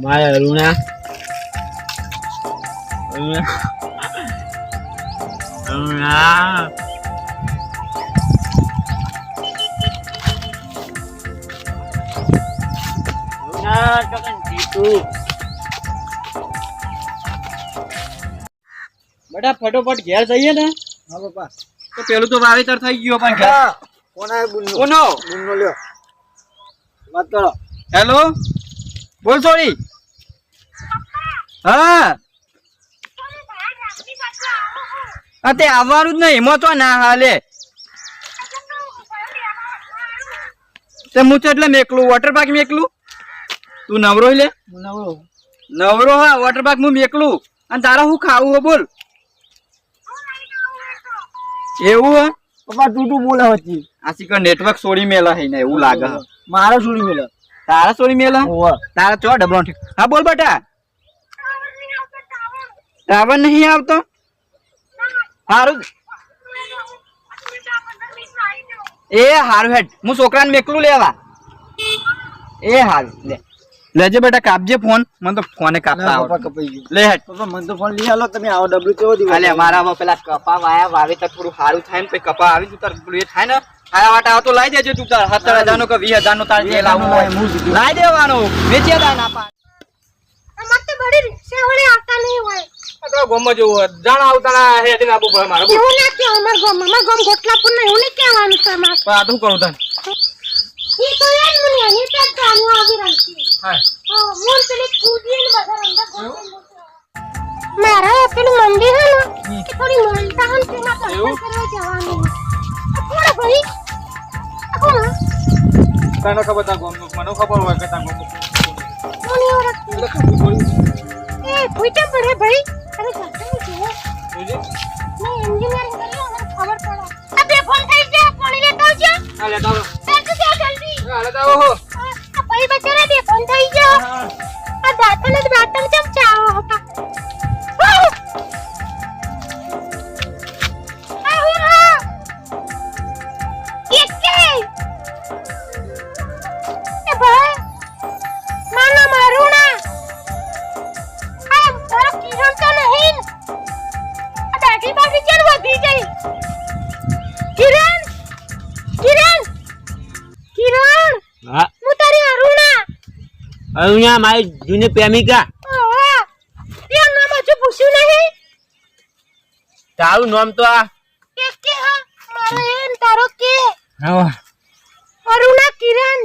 My Aruna Aruna Aruna Aruna કકન Jitu બેટા ફટોફટ ઘેર જઈએ ને. હા પપ્પા. તો પેલું તો વાવેતર થઈ ગયો પણ ઘેર કોણ આવે બુનનો? કોનો? બુનનો લ્યો વાત કરો. હેલો બોલ સોરી. હા તે આવવાનું જ નહીં એમાં તો ના હાલે. તે હું તો એટલે મેકલું વોટર પાર્ક મેકલું. તું નવરો લે નવરો નવરો હા વોટર પાર્ક હું મેકલું. અને તારા હું ખાવું હો બોલ. એવું હે પપ્પા તું બોલે હતી આ શીખર નેટવર્ક છોડી મેલા હે ને એવું લાગે. મારો છોડી મેલે તારા છોડી મેલા ઓવા તારા ચો ડબલો ઠીક. હા બોલ બેટા. ટાવર નહીં આવતો હારું એ હારું હેડ હું છોકરાને મેકલું લેવા. એ હારું લે લેજે બેટા કાપજે ફોન. મને તો ફોને કાપતા પપ્પા આવડે. કપાઈ ગયું. લે હેડ. પપ્પા મને તો ફોન લઈ આલો તમે. આવો ડબલું કેવો દીવો અલે અમારામાં પેલા કપા વાયા વાવેતર થોડું સારું થાય ને પછી કપા આવી જુ તાર પેલું એ થાય ને ખાયા વાટા આવતો લાવી દેજો તું તાર 17,000 નો કે 20,000 નો તાર જે લાવવું હોય લાવી દેવાનો. વેચી દા ના પા મત બડી રિક્ષા વાળે આવતા નહીં હોય. તો ગોમ જેવું જાણ આવતા હે દિન આબુ પડે મારે. એવું ના કે અમાર ગોમ ગોટલાપુર ને એવું નહીં કહેવાનું છે અમાર. આ તો કરું તને. ઈ તો એમ મને અહીં તો જાણવા આવી રહી છે. હા મોન પેલી કૂદીને બધા અંદર મારા પેલું મંદિર હે ને કે થોડી મોનતા હન તેમાં દર્શન કરવા જવાનું. કોણ ભાઈ કોણ તને ખબર તા ગોમ મને ખબર હોય કે તા ગોમ કોની ઓળખ એ પૂછા પડે ભાઈ. અરે જાતે જો જોજે મેં એન્જિનિયરિંગ કર્યું મને ખબર પડે. આ બે ફોન થઈ ગયા પાણી લેતા આવજો. આ લેતા આવો. જલ્દી આ લેતા આવો. આ ભાઈ બચારા બે ફોન થઈ ગયા. આ દાંતને ચમ ચાવો હતા. અરુણા મારી જૂની પ્રેમિકા. તારું નામ તો આ અરુણા કિરણ.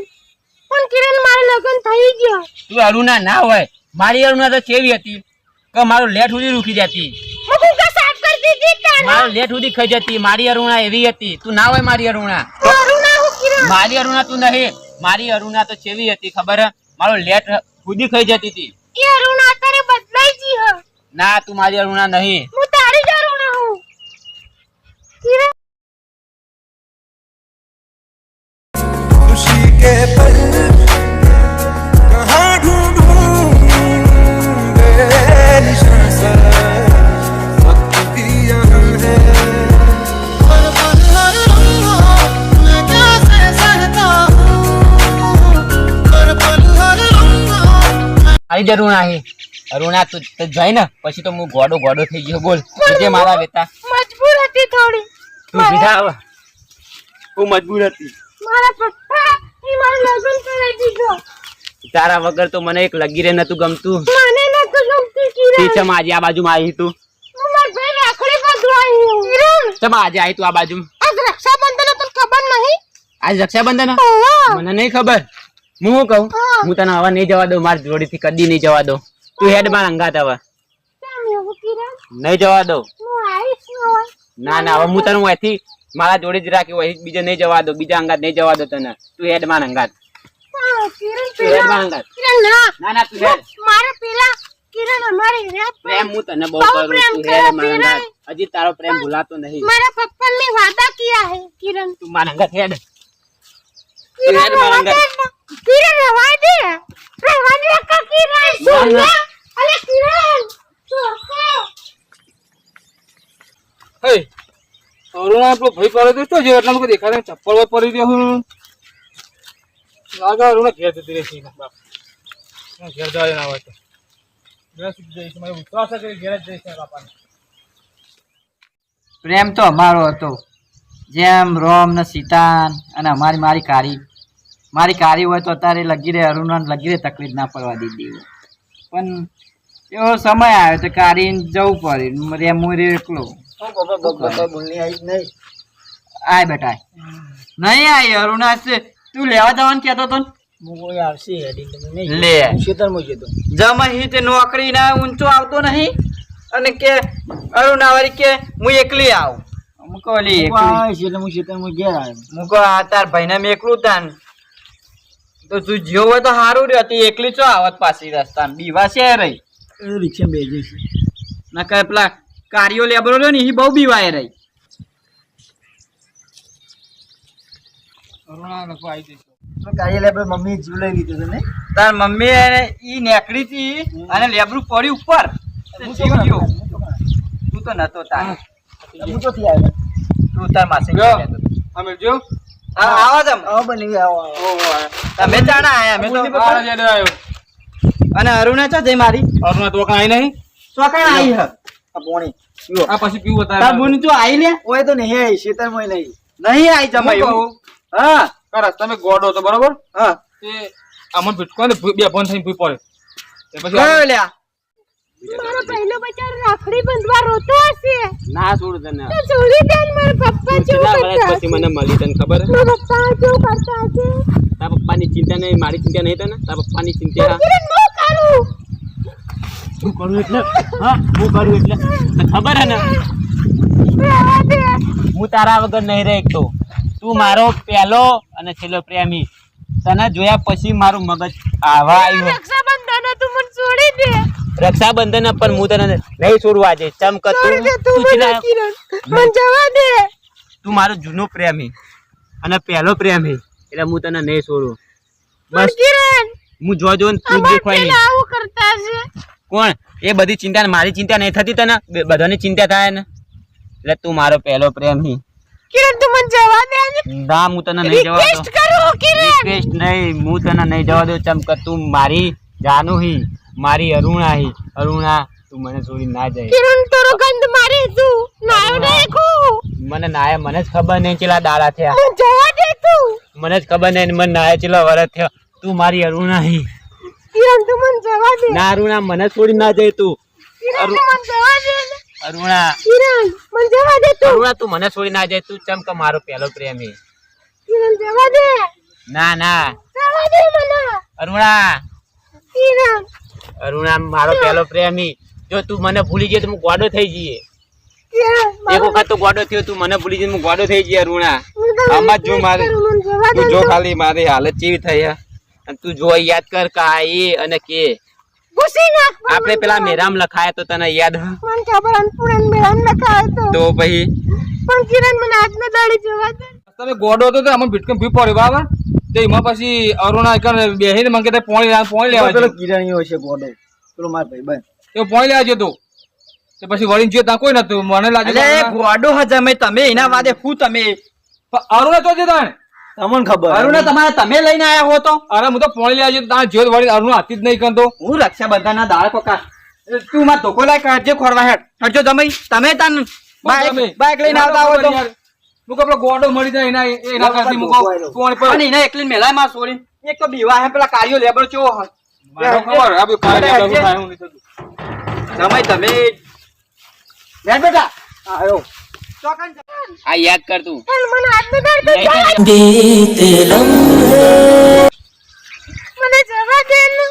પણ કિરણ મારા લગન થઈ ગયો. તું અરુણા ના હોય. મારી અરુણા તો કેવી હતી કે મારો લેટ સુધી રૂકી જતી. મારો લેટ સુધી ખાઈ જતી. મારી અરુણા એવી હતી. તું ના હોય મારી અરુણા. મારી અરુણા તું નહીં. મારી અરુણા તો કેવી હતી ખબર હે? મારો લેટ સુધી ખાઈ જતી હતી. એ અરુણા અત્યારે બદલાઈ ગઈ હે. ના તું મારી અરુણા નહીં. હું તારી જ અરુણા હું. કિરણ खुशी के पल कहाँ ढूंढूं बेनिशान सा वक्त भी यहाँ है हर पल हर लम्हा मैं कैसे सहता हूँ हर पल हर लम्हा મારી જ અરુણા હે. અરુણા તું જાય ને પછી તો હું ગોડો થઈ ગયો. બોલ જે મારા બેટા મજબૂર હતી થોડી. તું સીધા આવ. હું મજબૂર હતી. મારા પપ્પા ઈ મારું લગ્ન કરાવી દીધો. તારા વગર તો મને એક લગીરે નતું ગમતું. મને નતું ગમતું કિરણ. તી ચમ આજે આ બાજુ માં આવી તું. હું મારા ભાઈ રાખડી બાંધવા આવ્યો. કિરણ ચમ આજે આવી તું આ બાજુ. આજ રક્ષાબંધન તને ખબર નહીં? આજ રક્ષાબંધન ઓવા મને નહીં ખબર. હું શું કહું હા. હું તને હવે નહીં જવા દઉં. મારી જોડીથી કદી નહીં જવા દઉં. તું હેડ માં અંગાત હવે કેમ એવું કિરણ? નહીં જવા દઉં. હું આવીશ ને. ના ના હવે હું તને અહીંથી મારા જોડે જ રાખી હોય બીજે નહીં જવા દો. બીજા અંગાત નહીં જવા દો તને. તું હેડ માં અંગાત. કિરણ તું હેડ માં પેલા અંગાત. કિરણ ના ના ના તું હેડ. મારા પેલા કિરણ અમારી રાત પ્રેમ હું તને બહુ બહુ કરું. પ્રેમ તું કરે હેડ માં પ્રેમ. અંગાત. હજી તારો પ્રેમ ભૂલાતો નહીં. મારા પપ્પા ने वादा किया है किरण. તું મારા અંગાત હેડ. किरण હેડ મારા અંગાત. किरण रवा दे का किरण सुन ले. अरे किरण હે અરુણા આપણો ભાઈ પડે તો જો એટલા લોકો દેખાડે ચપ્પલ પર પડી રહ્યો હું લાગે અરુણા ઘેર જતી રહેશે બાપ. ઘેર જવાય ના હોય તો વ્યવસ્થિત જઈશ મને વિશ્વાસ છે કે ઘેર જ જઈશ મારા બાપાને. પ્રેમ તો અમારો હતો જેમ રોમ ને સીતા અને મારી કારી હોય તો અત્યારે લગી રહે અરુણાને લગી રહે તકલીફ ના પડવા દીધી હોય. પણ એવો સમય આવ્યો તો કારીને જવું પડે રેમ હું એકલો બોલની આવી નહીં. આય બેટા નહીં આય અરુણા છે તું લેવા જવાનું કહેતો હતો ને? હું કોઈ આવશે હેડી તમે નહીં. લે ખેતરમાં જતો. જમા તે નોકરી ના ઊંચો આવતો નહીં અને કે અરુણા વાળી કે હું એકલી આવું મૂકો લી હું એકલી આવે છે એટલે હું ખેતરમાં ઘેર આવ્યો. મૂકો આ તાર ભાઈને મેં એકલું તાન તો તું જ્યો હોય તો સારું રહ્યો તી એકલી ચો આવત પાછી રસ્તા બીવા છે રહી એ રિક્ષા બેસી છે. ના કે પેલા કાર્યો લેબરો રહ્યો ને એ બહુ બીવાય રહી. અરુણા લોકો આવી જઈશ. તો કાર્યાલય આપણે મમ્મીએ જીવ લઈ લીધો હતો ને. તાર મમ્મી ઈ નેકડી હતી અને લેબરું પડ્યું ઉપર તે જીવ ગયો. તું તો નતો તાર હું તો થી આવ્યો. તું તાર માસી જો અમે જો આવો તમ આવો બની આવો આવો. તમે જાણા આયા અમે તો આ જેડે આવ્યો અને અરુણા ચો જઈ મારી અરુણા તો કાંઈ નહીં ચોકણ આવી હ આ પોણી પીવો. આ પછી પીવું તાર બતાવે બુન તું આઈ લે ઓય તો નહીં આવી ખેતરમાં નહીં. નહીં આઈ જમાઈ હું કહું? હા કરસ તમે ગોડો તો બરોબર હા તે આમન ભીટકો ને બે બંધ થઈને ભૂઈ પડે તે પછી કયો લ્યા મારો પહેલો બચારો રાખડી બંધવા રોતો હશે ના છોડ તને તો છોડી દે ને મારા પપ્પા જેવું કેટલા કરતા વર્ષ પછી મને મળી તને ખબર હે? મારા પપ્પા જેવું કરતા હશે તારા પપ્પાની ચિંતા નહીં મારી ચિંતા નહીં તને તારા પપ્પાની ચિંતા કિરણ બહુ કાઢું શું કરું એટલે હા હું કરું એટલે તને ખબર હે ને રહેવા દે હું તારા વગર નહીં રહે એક તો તું મારો પહેલો અને છેલ્લો પ્રેમી તને જોયા પછી મારું મગજ આવા આવ્યું રક્ષાબંધન તું મને છોડી દે રક્ષાબંધન પણ હું તને નહીં છોડવા આજે ચમક છોડી દે તું તું મને છેલ્લા- કિરણ મને જવા દે તું મારો જૂનો પ્રેમી અને પહેલો પ્રેમી એટલે હું તને નહીં છોડું પણ બસ કિરણ હું જો ને તું અમાર દેખાય પેલા નહીં આવું કરતા છે કોણ એ બધી ચિંતા મારી ચિંતા નહીં થતી તને બધાની ચિંતા થાય ને એટલે તું મારો પહેલો પ્રેમી કિરણ તું મને જવા દે ને ના હું તને નહીં જવા રિક્વેસ્ટ દઉં કરું કિરણ રિક્વેસ્ટ નહીં હું તને નહીં જવા દઉં ચમક તું મારી જાનુ હી મારી અરુણા હી અરુણા તું મને છોડી ના જાય કિરણ તારો ગંધ મારી તું નાયો નાખું મને નાયા મને જ ખબર નહીં ચેલા દાડા થયા મને જવા દે તું મને જ ખબર નહીં મને નાયા ચેલા વરસ થયો તું મારી અરુણા હી કિરણ તું મને જવા દે ના અરુણા મને છોડી ના જાય તું કિરણ તું મને જવા દે ને. અરુણા કિરણ મને જવા દે તું અરુણા તું મને છોડી ના જાય તું ચમક મારો પહેલો પ્રેમી કિરણ જવા દે ના ના જવા દે મને અરુણા કિરણ અરુણા મારો પહેલો પ્રેમી જો તું મને ભૂલી જાય તો હું ગોડો થઈ જઈએ કિરણ એક વખત તો ગોડો થયો તું મને ભૂલી જાય હું ગોડો થઈ જઈએ અરુણા હું તને આમાં જ જો મારે મને જવા દે તું જો ખાલી મારી હાલત કેવી થઈ હે અને તું જો યાદ કર કા એ અને કે ઘુસી નાખ પણ આપણે મને પેલા જવા દે. મેરામ લખાયા તો તને યાદ હે? મને ખબર અનપૂર્ણ મેળામ લખાયો તો તો પછી પણ કિરણ મને આજના દાડે જવા દે તમે ગોડો હતો તો અમને ભીટકો ભૂઈ પડ્યો બરાબર તે એમાં પછી અરુણા એકણ બેહીને મને કહેતા પોણી લેવા પેલો જજો. કિરણીયો છે ગોડો. પેલો માર ભાઈબંધ. એ પોણી લેવા જતો તે પછી વળીને જોયું ત્યાં કોઈ નતું મને લાગે અલે ગોડો હજમે તમે એના વાદે હું તમે અરુણા તો જતા ને તમને ખબર. અરુણા તમારે તમે લઈને આયા હો તો અરે હું તો પોણી લેવા જતો ત્યાં જોયું વળી અરુણા હાથી જ નહીં કરતો હું રક્ષાબંધનના દાળ પકા તું માં ધોકો લાય કાઢજે ખોરવા હેડ હટજો જમાઈ તમે તાન બાઈક લઈને આવતા હોય તો મુકો પેલો ગોડો મળી જાય એના કારણે મુકો પોણી પર અને એને એકલી મેલાય માં છોડી એક તો બીવા હે પેલા કાર્યો લેબર ચો મારો ખબર આ બી પાણી લેવા થાય હું નહીં થતું. જમાઈ તમે લે બેટા આયો. ચોકન આ યાદ કર તું પણ મને આજના દાડે તો નહીં જવા મને જવા દે ને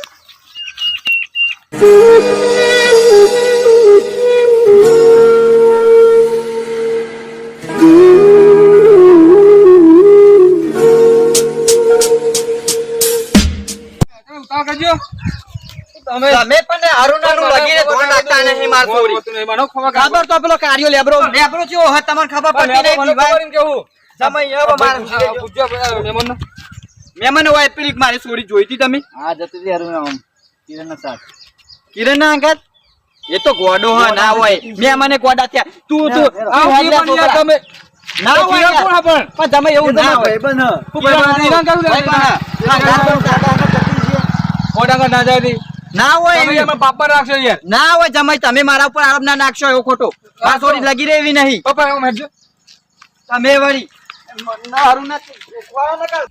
ઉતાવળ કરજો તમે પણ અરુણાનું લગીને ધોન રાખતા નહીં માર છોડી મને ખબર ખબર તો પેલો કાર્યો લેબરો ચો હે તમને ખબર પડતી નહીં બીવાય કેવું જમાઈ હવે માર મહેમાન હોય પેલી મારી છોડી જોઈતી તમે હા જતી રહી અરુણા આમ. કિરણના સાથ. કિરણ ના અંગત એ તો ગોડો હ ના હોય મહેમાને ગોડા થયા તું આ તું પણ યાર તમે ના હોય કિરણ કોણ યાર. પણ પણ તમે એ એવું તો ના માર હોય ભાઈબંધ હ. ખૂબ ભાઈ ઈરાન કરું ભાઈ યાર. પણ હા, ખોટા ના જાય તી. ના હોય તમે એવી. એમાં પાપા રાખશો યાર. ના હોય જમાઈ, તમે મારા ઉપર આરોપ ના નાખશો એવો ખોટો. આ થોડી લગી રહી એવી નહીં. પપ્પા એમ હેડજો. તમે વળી ના હારું નથી. વાળો ના કર.